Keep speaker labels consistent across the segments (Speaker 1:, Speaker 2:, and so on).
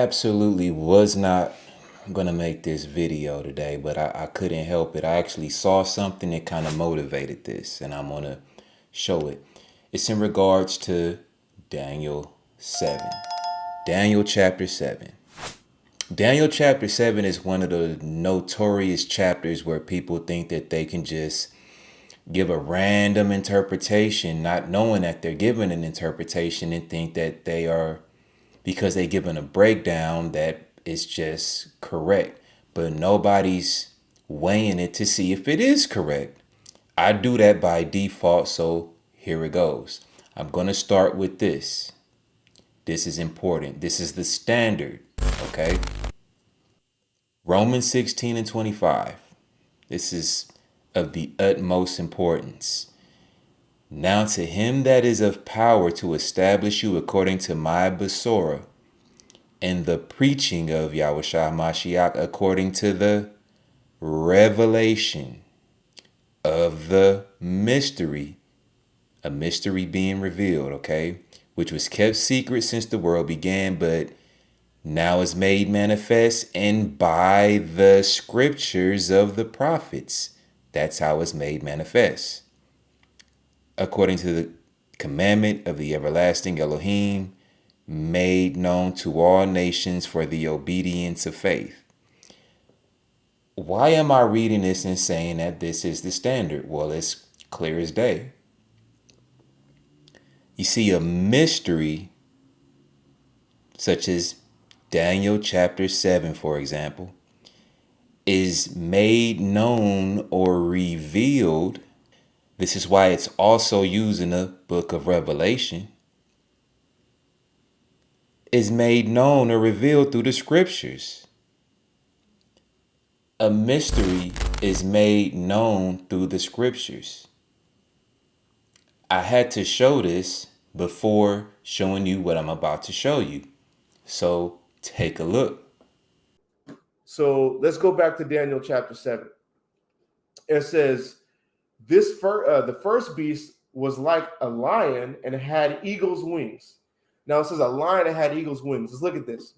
Speaker 1: absolutely was not gonna make this video today, but I couldn't help it. I actually saw something that kind of motivated this, and I'm gonna show it. It's in regards to Daniel 7. Daniel chapter 7. Daniel chapter 7 is one of the notorious chapters where people think that they can just give a random interpretation, not knowing that they're given an interpretation, and think that they are, because they given a breakdown, that is just correct. But nobody's weighing it to see if it is correct. I do that by default, so here it goes. I'm going to start with this. This is important. This is the standard, okay? Romans 16 and 25. This is of the utmost importance. Now to him that is of power to establish you according to my besorah, and the preaching of Yahushua Mashiach according to the revelation of the mystery, a mystery being revealed, okay, which was kept secret since the world began, but now is made manifest, and by the scriptures of the prophets. That's how it's made manifest. According to the commandment of the everlasting Elohim, made known to all nations for the obedience of faith. Why am I reading this and saying that this is the standard? Well, it's clear as day. You see, a mystery such as Daniel chapter 7, for example, is made known or revealed. This is why it's also used in the book of Revelation. Is made known or revealed through the scriptures. A mystery is made known through the scriptures. I had to show this before showing you what I'm about to show you. So take a look.
Speaker 2: So let's go back to Daniel chapter 7. It says, the first beast was like a lion and had eagle's wings. Now it says a lion that had eagle's wings. Let's look at this.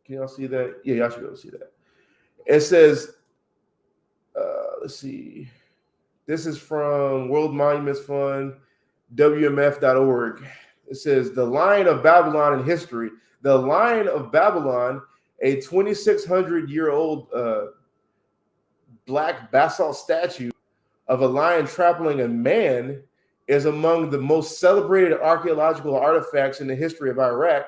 Speaker 2: Can y'all see that? Yeah, y'all should be able to see that. It says, let's see. This is from World Monuments Fund, WMF.org. It says, the Lion of Babylon in history. The Lion of Babylon, a 2,600-year-old black basalt statue of a lion trampling a man, is among the most celebrated archaeological artifacts in the history of Iraq.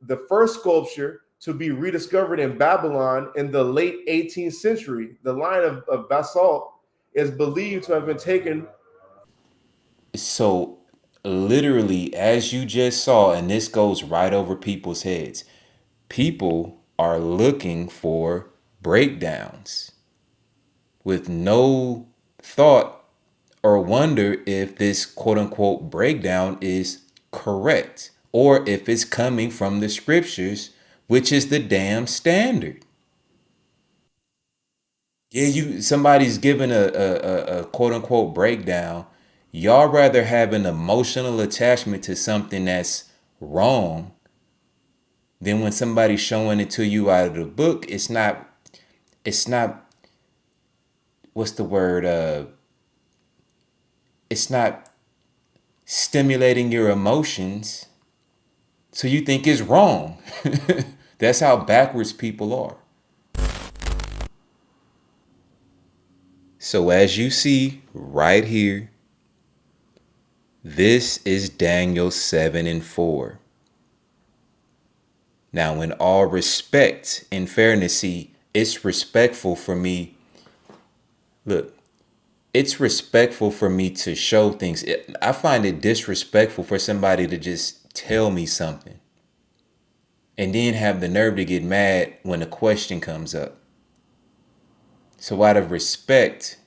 Speaker 2: The first sculpture to be rediscovered in Babylon in the late 18th century. The Lion of basalt is believed to have been taken.
Speaker 1: So literally, as you just saw, and this goes right over people's heads, people are looking for breakdowns with no thought or wonder if this quote unquote breakdown is correct or if it's coming from the scriptures, which is the damn standard. Yeah, somebody's giving a quote unquote breakdown. Y'all rather have an emotional attachment to something that's wrong than when somebody's showing it to you out of the book. It's not, what's the word? It's not stimulating your emotions. So you think it's wrong. That's how backwards people are. So as you see right here, this is Daniel 7 and 4. Now, in all respect and fairness, see, it's respectful for me. Look, it's respectful for me to show things. I find it disrespectful for somebody to just tell me something and then have the nerve to get mad when a question comes up. So out of respect,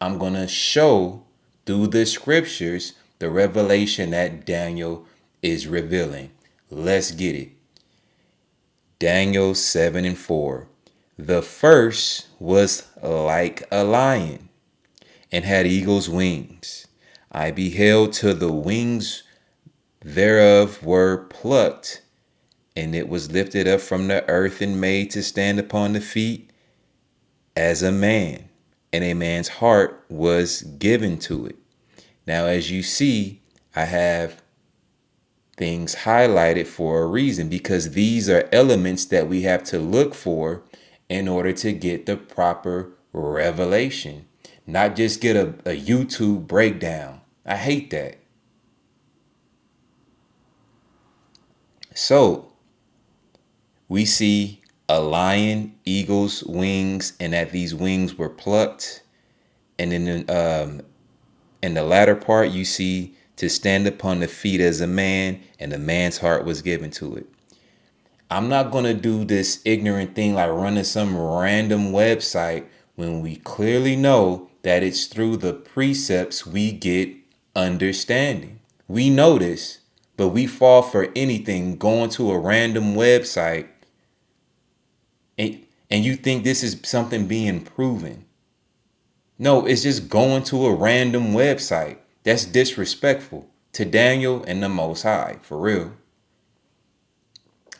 Speaker 1: I'm going to show through the scriptures the revelation that Daniel is revealing. Let's get it. Daniel 7 and 4. The first was like a lion and had eagle's wings. I beheld till the wings thereof were plucked, and it was lifted up from the earth and made to stand upon the feet as a man, and a man's heart was given to it. Now, as you see, I have things highlighted for a reason, because these are elements that we have to look for in order to get the proper revelation, not just get a YouTube breakdown. I hate that. So we see a lion, eagle's wings, and that these wings were plucked. And in the latter part, you see to stand upon the feet as a man, and a man's heart was given to it. I'm not going to do this ignorant thing like running some random website when we clearly know that it's through the precepts we get understanding. We know this, but we fall for anything going to a random website, and you think this is something being proven. No, it's just going to a random website. That's disrespectful to Daniel and the Most High, for real.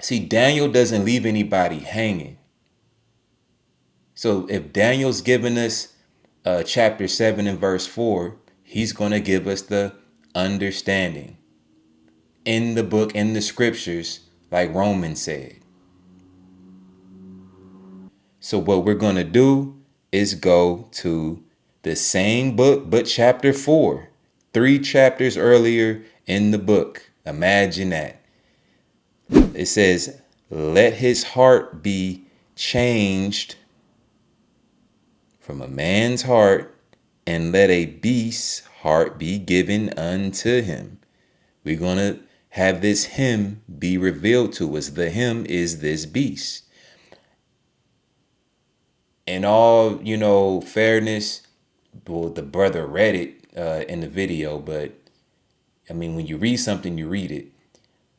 Speaker 1: See, Daniel doesn't leave anybody hanging. So if Daniel's giving us chapter 7 and verse 4, he's going to give us the understanding in the book, in the scriptures, like Romans said. So what we're going to do is go to the same book, but chapter 4, 3 chapters earlier in the book. Imagine that. It says, let his heart be changed from a man's heart, and let a beast's heart be given unto him. We're going to have this him be revealed to us. The him is this beast. In all, fairness, well, the brother read it in the video, but I mean, when you read something, you read it.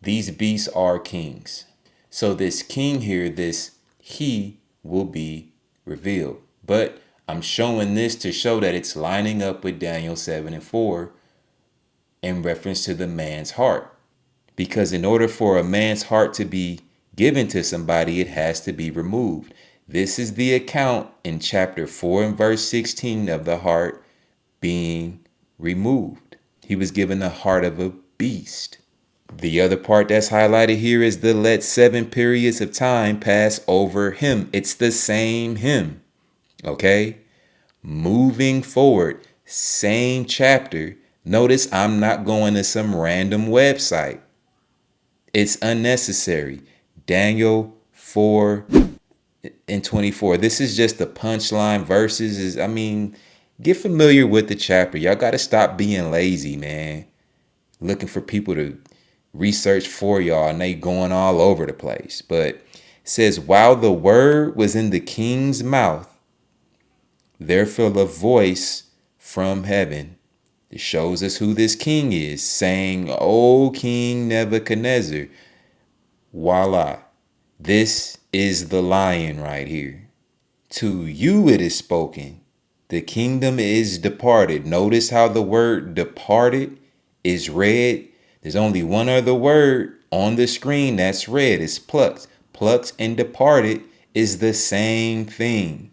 Speaker 1: These beasts are kings. So this king here, this he will be revealed. But I'm showing this to show that it's lining up with Daniel 7 and 4 in reference to the man's heart. Because in order for a man's heart to be given to somebody, it has to be removed. This is the account in chapter 4 and verse 16 of the heart being removed. He was given the heart of a beast. The other part that's highlighted here is the let 7 periods of time pass over him. It's the same him. Okay? Moving forward, same chapter. Notice I'm not going to some random website. It's unnecessary. Daniel 4 and 24. This is just the punchline verses. Get familiar with the chapter. Y'all got to stop being lazy, man. Looking for people to research for y'all, and they going all over the place. But it says, while the word was in the king's mouth, there fell a voice from heaven. It shows us who this king is, saying, O King Nebuchadnezzar, voila, this is the lion right here. To you it is spoken. The kingdom is departed. Notice how the word departed is read. There's only one other word on the screen that's read. It's plucked. Plucked and departed is the same thing.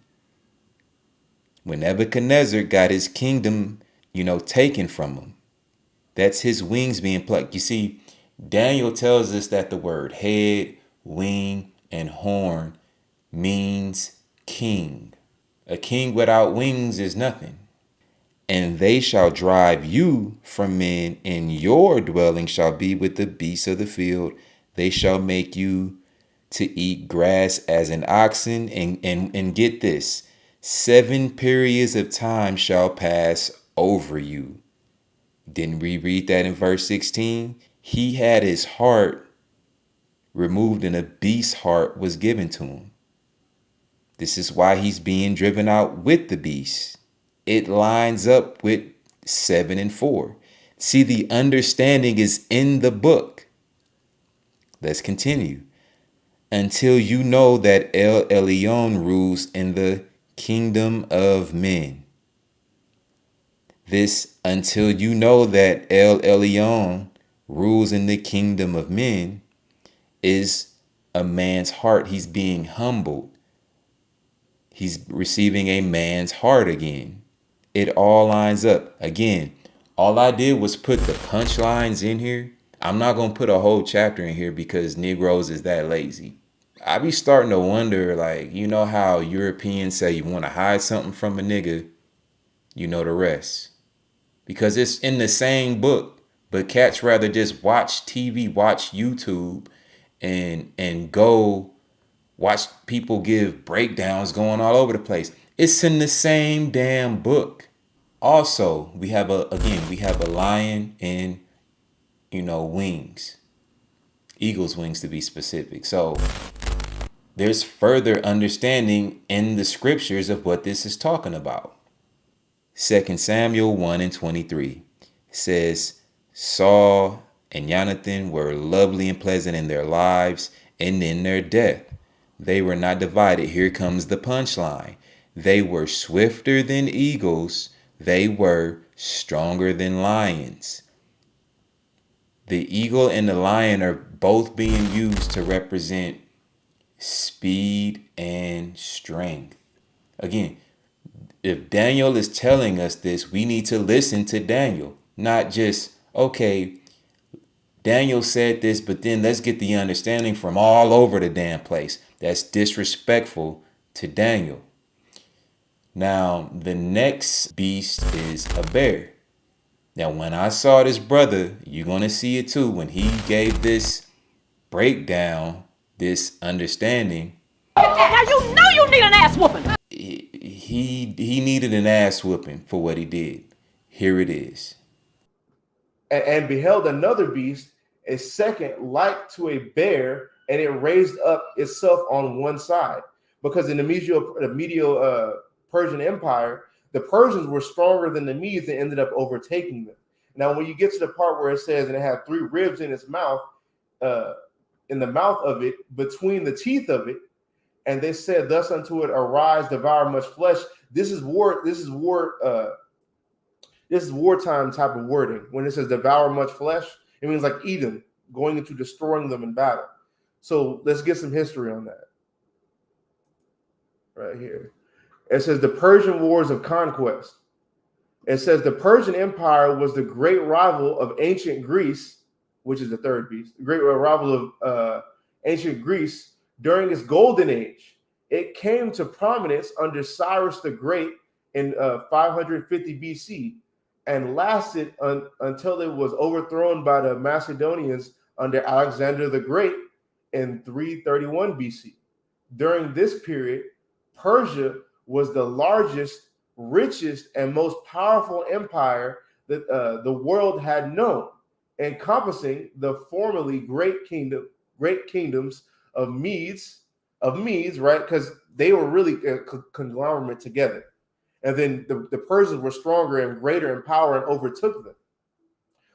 Speaker 1: When Nebuchadnezzar got his kingdom, taken from him, that's his wings being plucked. You see, Daniel tells us that the word head, wing, and horn means king. A king without wings is nothing. And they shall drive you from men, and your dwelling shall be with the beasts of the field. They shall make you to eat grass as an oxen. And get this, 7 periods of time shall pass over you. Didn't we read that in verse 16? He had his heart removed, and a beast's heart was given to him. This is why he's being driven out with the beast. It lines up with 7 and 4. See, the understanding is in the book. Let's continue. Until you know that El Elyon rules in the kingdom of men. This until you know that El Elyon rules in the kingdom of men is a man's heart. He's being humbled. He's receiving a man's heart again. It all lines up. Again, all I did was put the punchlines in here. I'm not going to put a whole chapter in here because Negroes is that lazy. I be starting to wonder, like, you know how Europeans say you want to hide something from a nigga, you know the rest. Because it's in the same book, but cats rather just watch TV, watch YouTube, and go watch people give breakdowns going all over the place. It's in the same damn book. Also, we have a lion and wings. Eagle's wings to be specific. So there's further understanding in the scriptures of what this is talking about. 2 Samuel 1 and 23 says, Saul and Jonathan were lovely and pleasant in their lives and in their death. They were not divided. Here comes the punchline. They were swifter than eagles. They were stronger than lions. The eagle and the lion are both being used to represent speed and strength. Again, if Daniy'el is telling us this, we need to listen to Daniy'el, not just, okay, Daniy'el said this, but then let's get the understanding from all over the damn place. That's disrespectful to Daniy'el. Now, the next beast is a bear. Now, when I saw this brother, you're going to see it too, when he gave this breakdown, this understanding.
Speaker 3: Now you know you need an ass whooping.
Speaker 1: He needed an ass whooping for what he did. Here it is.
Speaker 2: And beheld another beast, a second like to a bear, and it raised up itself on one side. Because in the Medio Persian Empire, the Persians were stronger than the Medes and ended up overtaking them. Now, when you get to the part where it says, and it had 3 ribs in its mouth, in the mouth of it, between the teeth of it, and they said, thus unto it, arise, devour much flesh. This is wartime type of wording. When it says devour much flesh, it means like eat them, going into destroying them in battle. So let's get some history on that. Right here. It says the Persian wars of conquest. It says the Persian Empire was the great rival of ancient Greece, which is the third beast, the great rival of ancient Greece during its golden age. It came to prominence under Cyrus the Great in 550 BC and lasted until it was overthrown by the Macedonians under Alexander the Great in 331 BC. During this period, Persia was the largest, richest, and most powerful empire that the world had known, encompassing the formerly great kingdoms of Medes, right? Because they were really a conglomerate together. And then the Persians were stronger and greater in power and overtook them.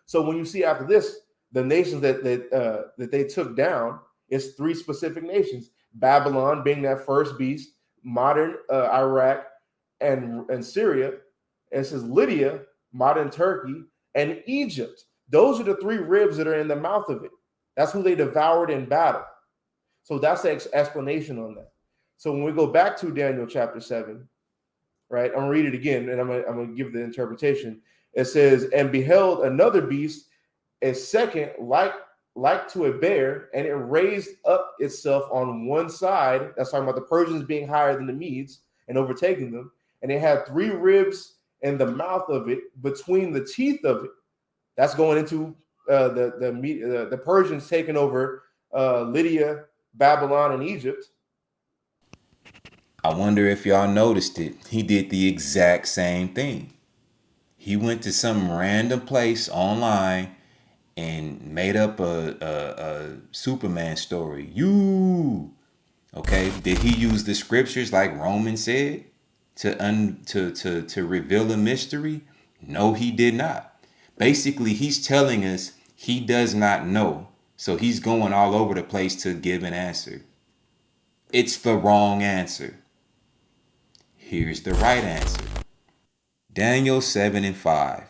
Speaker 2: So when you see after this, the nations that they took down is 3 specific nations: Babylon being that first beast, modern Iraq and Syria. And it says Lydia, modern Turkey, and Egypt. Those are the 3 ribs that are in the mouth of it. That's who they devoured in battle. So that's the explanation on that. So when we go back to Daniy'el chapter 7, right, I'm gonna read it again, and I'm gonna give the interpretation. It says, and beheld another beast, a second like to a bear, and it raised up itself on one side. That's talking about the Persians being higher than the Medes and overtaking them. And it had 3 ribs in the mouth of it, between the teeth of it. That's going into the Persians taking over Lydia, Babylon, and Egypt.
Speaker 1: I wonder if y'all noticed it. He did the exact same thing. He went to some random place online and made up a Superman story. Okay? Did he use the scriptures like Roman said to reveal a mystery? No, he did not. Basically, he's telling us he does not know. So he's going all over the place to give an answer. It's the wrong answer. Here's the right answer. Daniy'el 7 and 5.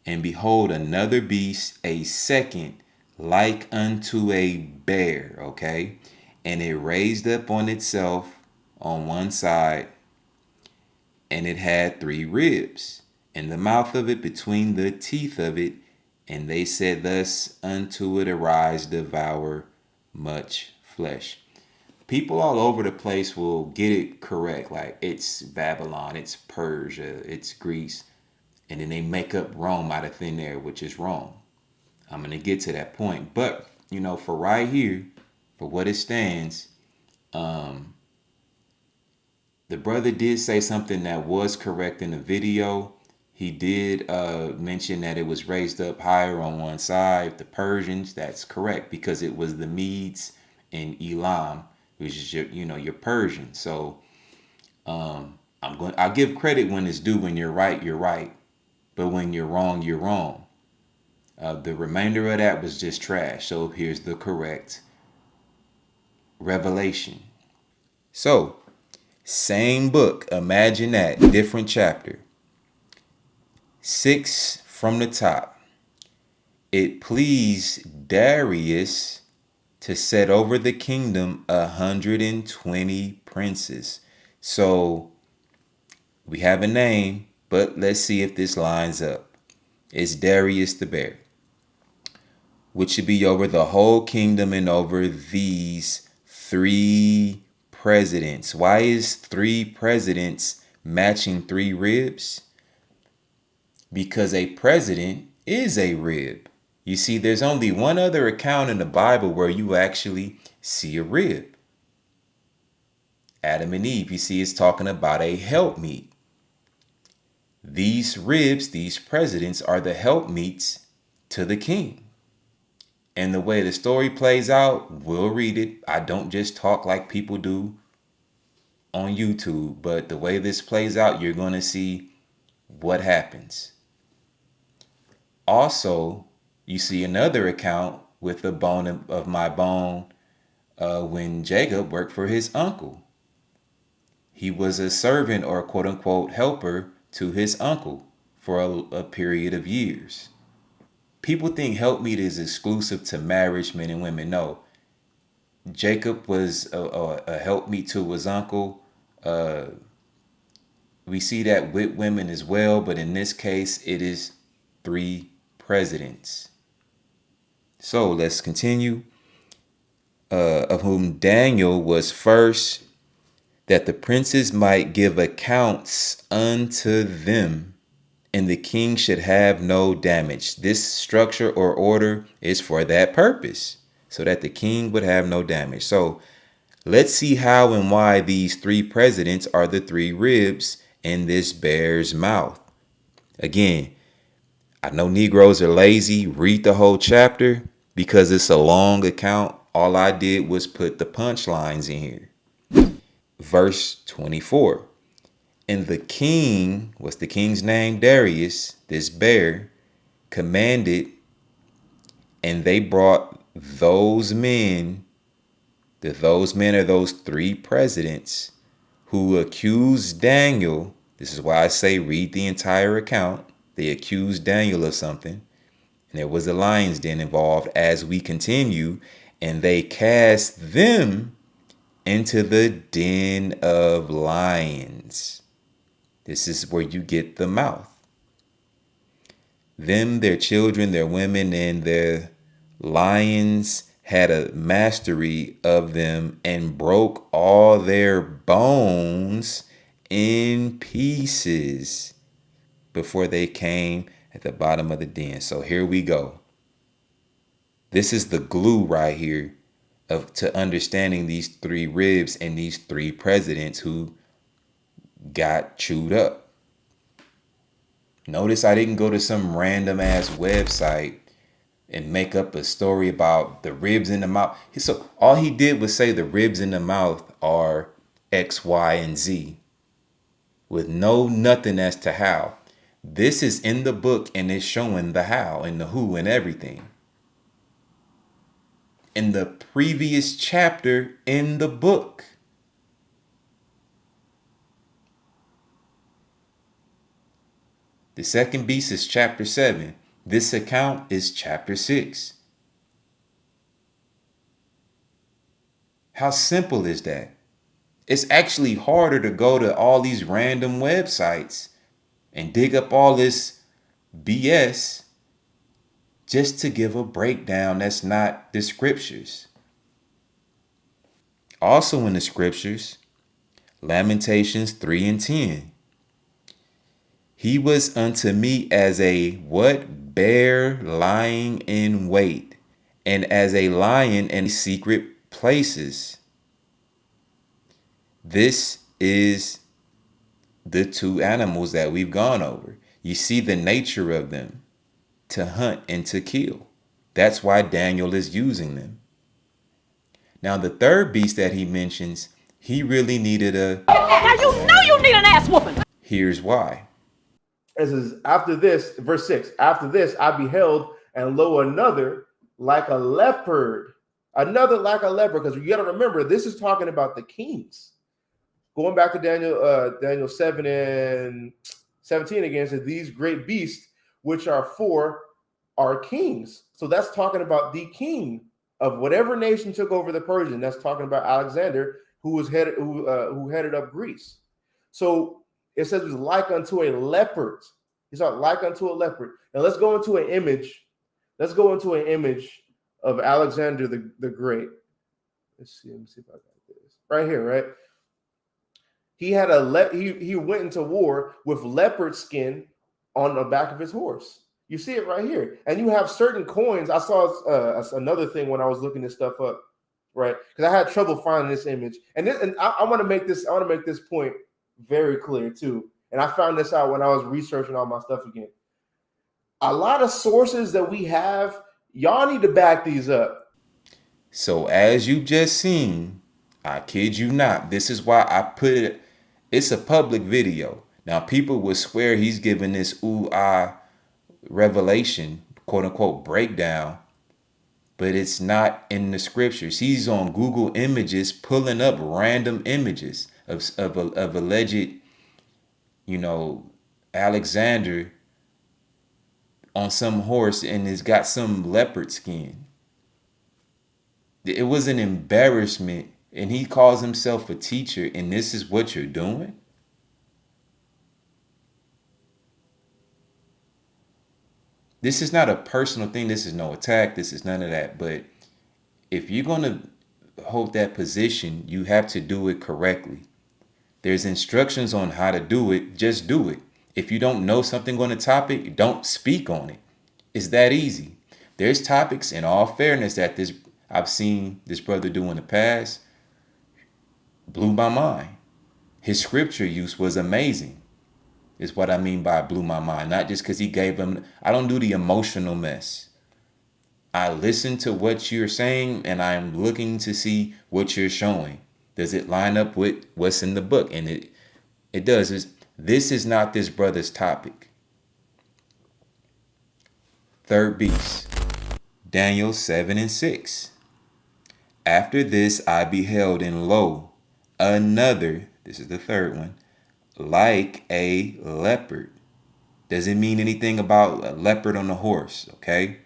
Speaker 1: And behold, another beast, a second, like unto a bear, okay? And it raised up on itself on one side, and it had 3 ribs in the mouth of it, between the teeth of it. And they said thus unto it, arise, devour much flesh. People all over the place will get it correct. Like, it's Babylon, it's Persia, it's Greece. And then they make up Rome out of thin air, which is wrong. I'm going to get to that point. But, for right here, for what it stands, the brother did say something that was correct in the video. He did mention that it was raised up higher on one side, the Persians. That's correct, because it was the Medes and Elam, which is your Persian. So I'll give credit when it's due. When you're right, you're right. But when you're wrong, you're wrong. The remainder of that was just trash. So here's the correct revelation. So, same book, imagine that, different chapter. 6 from the top. It pleased Darius to set over the kingdom 120 princes. So we have a name, but let's see if this lines up. It's Darius the bear, which should be over the whole kingdom and over these 3 presidents. Why is 3 presidents matching 3 ribs? Because a president is a rib. You see, there's only one other account in the Bible where you actually see a rib. Adam and Eve, you see, it's talking about a helpmeet. These ribs, these presidents, are the helpmeets to the king. And the way the story plays out, we'll read it. I don't just talk like people do on YouTube, but the way this plays out, you're going to see what happens. Also, you see another account with the bone of my bone when Jacob worked for his uncle. He was a servant, or quote unquote helper, to his uncle for a period of years. People think helpmeet is exclusive to marriage, men and women. No. Jacob was a helpmeet to his uncle. We see that with women as well, but in this case, it is 3 presidents. So let's continue. Of whom Daniy'el was first, that the princes might give accounts unto them, and the king should have no damage. This structure or order is for that purpose, so that the king would have no damage. So let's see how and why these 3 presidents are the 3 ribs in this bear's mouth. Again, I know Negroes are lazy. Read the whole chapter because it's a long account. All I did was put the punchlines in here. Verse 24. And the king, what's the king's name? Darius, this bear, commanded, and they brought those men are those 3 presidents who accused Daniy'el. This is why I say read the entire account. They accused Daniy'el of something, and there was a lion's den involved as we continue, and they cast them into the den of lions. This is where you get the mouth. Them, their children, their women, and their lions had a mastery of them and broke all their bones in pieces before they came at the bottom of the den. So here we go. This is the glue right here to understanding these 3 ribs and these 3 presidents who got chewed up. Notice I didn't go to some random ass website and make up a story about the ribs in the mouth. So all he did was say the ribs in the mouth are X, Y, and Z with nothing as to how. This is in the book and it's showing the how and the who and everything. In the previous chapter in the book. The second beast is chapter 7. This account is chapter 6. How simple is that? It's actually harder to go to all these random websites and dig up all this BS just to give a breakdown that's not the scriptures. Also in the scriptures, Lamentations 3 and 10. He was unto me as a what? Bear lying in wait, and as a lion in secret places. This is the two animals that we've gone over. You see the nature of them, to hunt and to kill. That's why Daniel is using them. Now, the third beast that he mentions, he really needed a.
Speaker 3: Now you know you need an ass whooping.
Speaker 1: Here's why.
Speaker 2: It says, after this, verse 6, after this I beheld, and lo, another like a leopard. Another like a leopard, because you got to remember, this is talking about the kings. Going back to Daniel 7 and 17 again, says these great beasts, which are four, are kings. So that's talking about the king of whatever nation took over the Persian. That's talking about Alexander, who headed up Greece. So it says it was like unto a leopard. He's not like unto a leopard. Now let's go into an image. Let's go into an image of Alexander the Great. Let me see if I got this right here. Right. He had he went into war with leopard skin on the back of his horse. You see it right here, and you have certain coins. I saw another thing when I was looking this stuff up, right? Because I had trouble finding this image, and I want to make this. I want to make this point very clear too. And I found this out when I was researching all my stuff again. A lot of sources that we have, y'all need to back these up.
Speaker 1: So as you just seen, I kid you not, this is why I put it. It's a public video. Now people would swear he's giving this revelation, quote unquote, breakdown, but it's not in the scriptures. He's on Google Images pulling up random images of alleged, Alexander on some horse, and it's got some leopard skin. It was an embarrassment, and he calls himself a teacher, and this is what you're doing? This is not a personal thing. This is no attack. This is none of that. But if you're going to hold that position, you have to do it correctly. There's instructions on how to do it. Just do it. If you don't know something on a topic, don't speak on it. It's that easy. There's topics, in all fairness, that I've seen this brother do in the past, blew my mind. His scripture use was amazing, is what I mean by blew my mind. Not just because he gave them, I don't do the emotional mess. I listen to what you're saying, and I'm looking to see what you're showing. Does it line up with what's in the book? And it does. This is not this brother's topic. Third beast, Daniel 7 and 6. After this I beheld, and lo, another, this is the third one, like a leopard. Doesn't mean anything about a leopard on a horse, okay?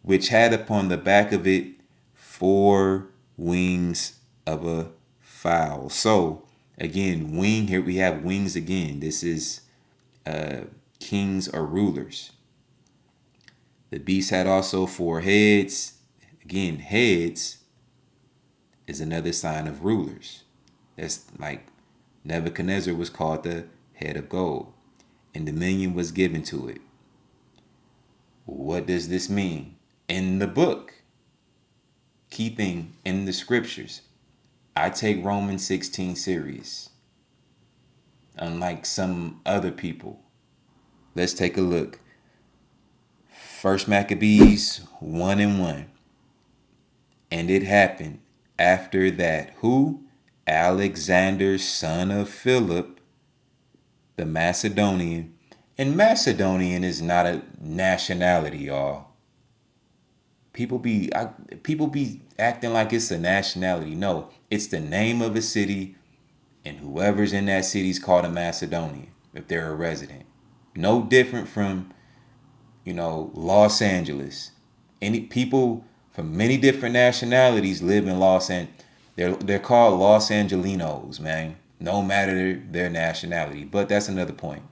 Speaker 1: Which had upon the back of it 4 wings of a fowl. So again, wing, here we have wings again. This is kings or rulers. The beast had also 4 heads. Again, heads is another sign of rulers. That's like Nebuchadnezzar was called the head of gold, and dominion was given to it. What does this mean? In the book, keeping in the scriptures, I take Romans 16 serious, unlike some other people. Let's take a look. First Maccabees 1 and 1. And it happened after that, who? Alexander, son of Philip, the Macedonian. And Macedonian is not a nationality, y'all. People be acting like it's a nationality. No, it's the name of a city, and whoever's in that city is called a Macedonian if they're a resident. No different from, Los Angeles. Any people from many different nationalities live in they're called Los Angelinos, man. No matter their nationality. But that's another point.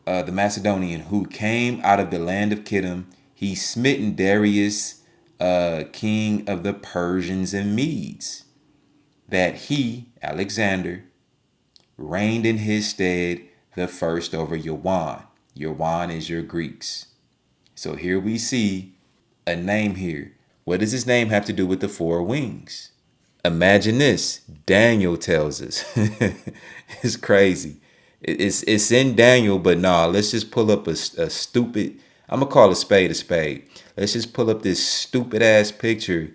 Speaker 1: The Macedonian who came out of the land of Kittim, he smitten Darius, king of the Persians and Medes, that he, Alexander, reigned in his stead the first over Yawan. Yawan is your Greeks. So here we see a name here. What does his name have to do with the four wings? Imagine this. Daniel tells us. It's crazy. It's in Daniel, but nah, let's just pull up a stupid, I'm going to call a spade a spade. Let's just pull up this stupid ass picture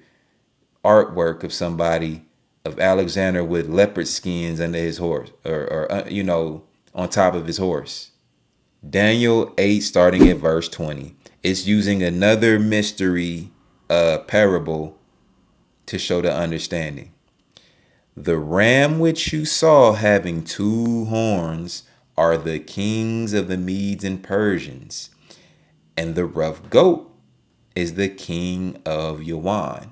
Speaker 1: artwork of somebody, of Alexander with leopard skins under his horse, or on top of his horse. Daniel 8, starting at verse 20. It's using another mystery parable to show the understanding. The ram which you saw having two horns are the kings of the Medes and Persians, and the rough goat is the king of Yawan.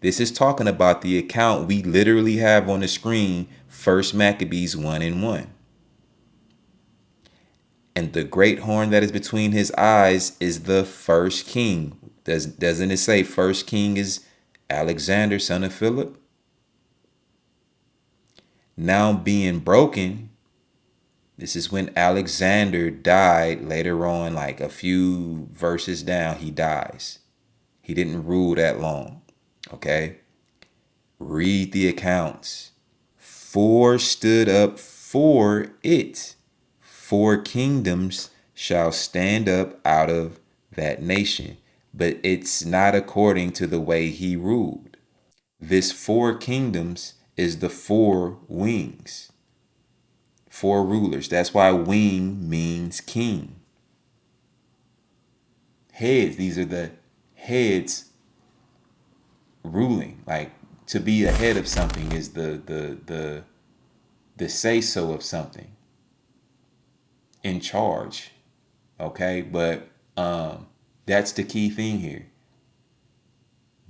Speaker 1: This is talking about the account we literally have on the screen, 1 Maccabees 1:1. And the great horn that is between his eyes is the first king. Doesn't it say first king is Alexander, son of Philip? Now being broken, this is when Alexander died later on, like a few verses down, he dies. He didn't rule that long, okay? Read the accounts. Four stood up for it. 4 kingdoms shall stand up out of that nation, but it's not according to the way he ruled. This 4 kingdoms is the 4 wings, 4 rulers. That's why wing means king. Heads, these are the heads ruling. Like, to be a head of something is the say so of something, in charge. Okay, but that's the key thing here.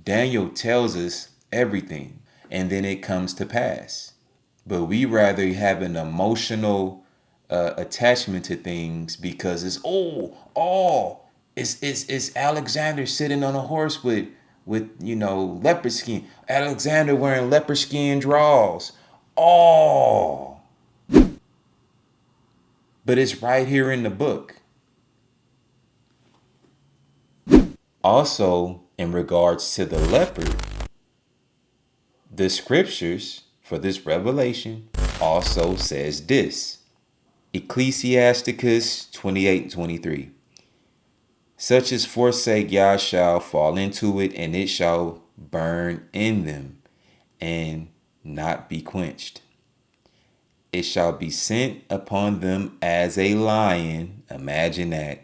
Speaker 1: Daniel tells us everything, and then it comes to pass. But we rather have an emotional attachment to things because it's it's Alexander sitting on a horse with leopard skin. Alexander wearing leopard skin drawers. Oh, but it's right here in the book. Also, in regards to the leopard, the scriptures for this revelation also says this. Ecclesiasticus 28:23. Such as forsake Yah shall fall into it, and it shall burn in them, and not be quenched. It shall be sent upon them as a lion, imagine that,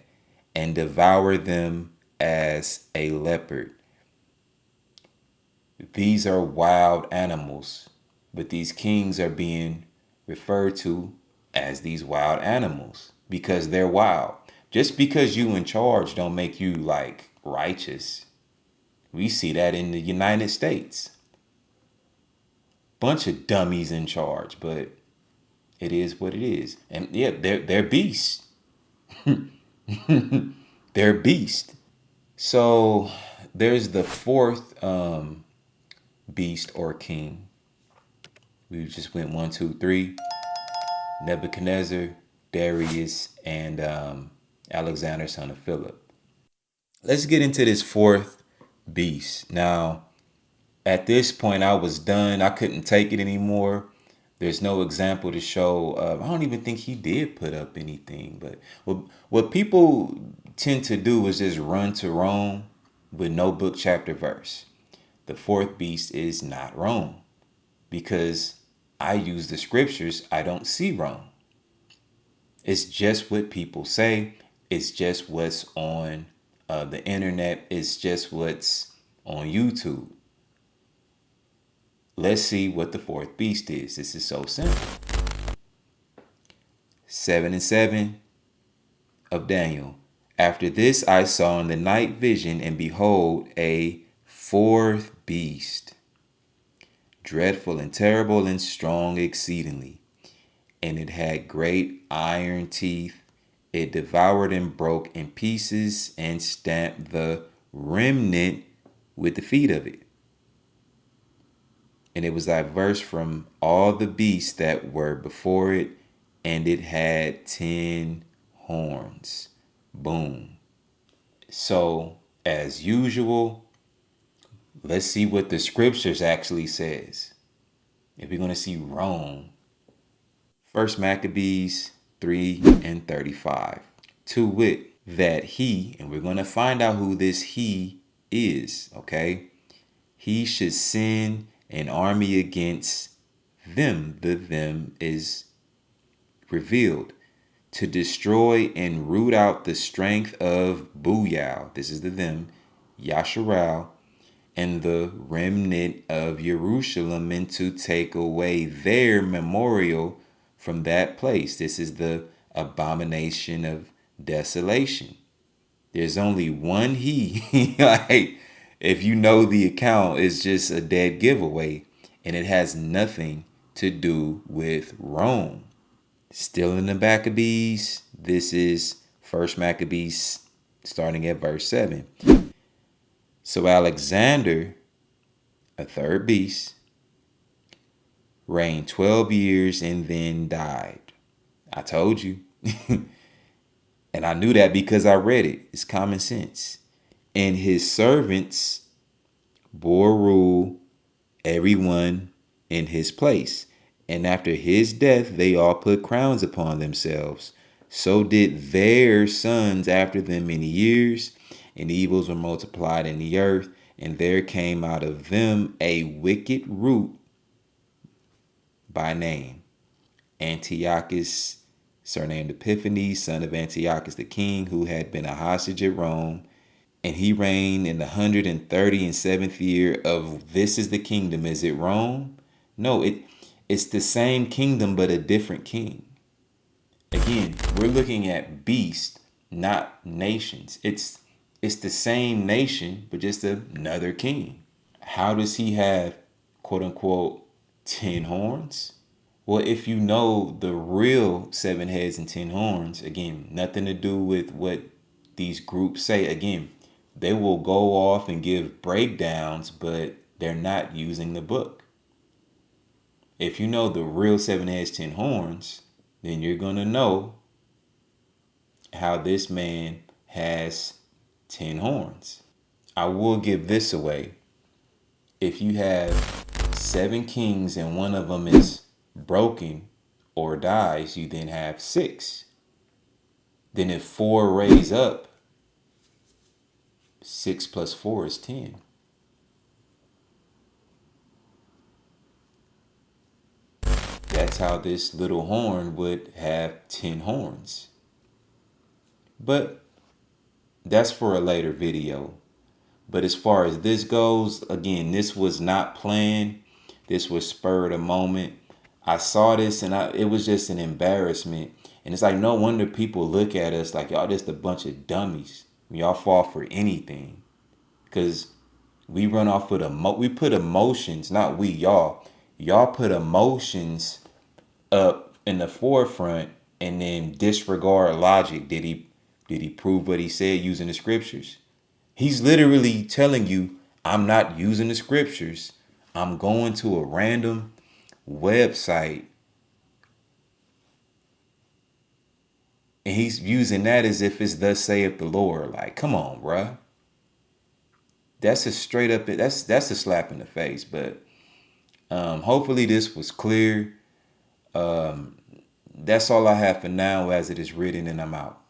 Speaker 1: and devour them as a leopard. These are wild animals, but these kings are being referred to as these wild animals because they're wild. Just because you in charge don't make you like righteous. We see that in the United States. Bunch of dummies in charge, but it is what it is. And yeah, they're beasts. They're beasts. So there's the 4th beast or king. We just went 1, 2, 3. Nebuchadnezzar, Darius, and Alexander, son of Philip. Let's get into this 4th beast. Now, at this point, I was done. I couldn't take it anymore. There's no example to show. I don't even think he did put up anything. But what people tend to do is just run to Rome with no book, chapter, verse. The 4th beast is not Rome because I use the scriptures. I don't see Rome. It's just what people say. It's just what's on the internet. It's just what's on YouTube. Let's see what the 4th beast is. This is so simple. 7 and 7 of Daniel. After this I saw in the night vision, and behold, a fourth beast, dreadful and terrible and strong exceedingly. And it had great iron teeth. It devoured and broke in pieces and stamped the remnant with the feet of it. And it was diverse from all the beasts that were before it, and it had 10 horns. Boom. So, as usual, let's see what the scriptures actually says. If we're going to see Rome, First Maccabees 3:35. To wit, that he, and we're going to find out who this he is, okay? He should send an army against them. The them is revealed to destroy and root out the strength of Booyah. This is the them, Yasharal, and the remnant of Jerusalem, and to take away their memorial from that place. This is the abomination of desolation. There's only one he. Like, if you know the account, it's just a dead giveaway, and it has nothing to do with Rome. Still in the Maccabees, this is First Maccabees starting at verse 7. So Alexander, a third beast, reigned 12 years and then died. I told you. And I knew that because I read it. It's common sense. And his servants bore rule, everyone in his place. And after his death, they all put crowns upon themselves. So did their sons after them many years, and evils were multiplied in the earth, and there came out of them a wicked root by name, Antiochus, surnamed Epiphanes, son of Antiochus the king, who had been a hostage at Rome. And he reigned in the 137th year of, this is the kingdom. Is it Rome? No, it's the same kingdom, but a different king. Again, we're looking at beasts, not nations. It's the same nation, but just another king. How does he have, quote unquote, 10 horns? Well, if you know the real 7 heads and 10 horns, again, nothing to do with what these groups say. Again, they will go off and give breakdowns, but they're not using the book. If you know the real 7 heads, 10 horns, then you're going to know how this man has 10 horns. I will give this away. If you have 7 kings and one of them is broken or dies, you then have 6. Then if 4 raise up, 6 plus 4 is 10. That's how this little horn would have 10 horns. But that's for a later video. But as far as this goes, again, this was not planned. This was spurred a moment. I saw this and it was just an embarrassment. And it's like, no wonder people look at us like, y'all just a bunch of dummies. Y'all fall for anything. Because we run off with we put emotions, not we, y'all. Y'all put emotions up in the forefront and then disregard logic. Did he prove what he said using the scriptures? He's literally telling you, I'm not using the scriptures. I'm going to a random website. And he's using that as if it's thus saith the Lord. Like, come on, bruh. That's a straight up, that's a slap in the face. But hopefully this was clear. That's all I have for now as it is written, and I'm out.